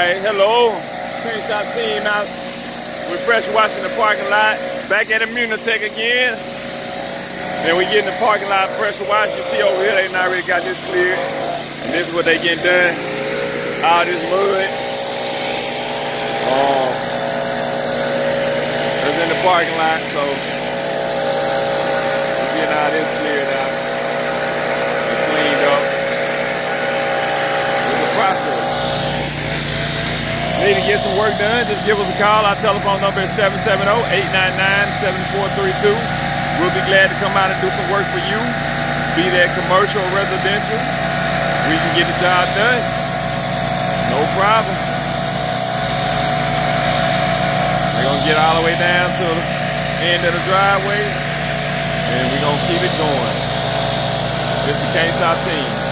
Alright, hello. Cant Stop team out with pressure washing the parking lot. Back at Immunotech again. And we get in the parking lot pressure wash. You see over here, they not already got this cleared. And this is what they getting done. All this mud. It's in the parking lot, so we're getting all this cleared out and cleaned up. It's a process. Need to get some work done, just give us a call. Our telephone number is 770-899-7432. We'll be glad to come out and do some work for you, be that commercial or residential. We can get the job done. No problem. We're gonna get all the way down to the end of the driveway, and we're gonna keep it going. This is the Cant Stop team.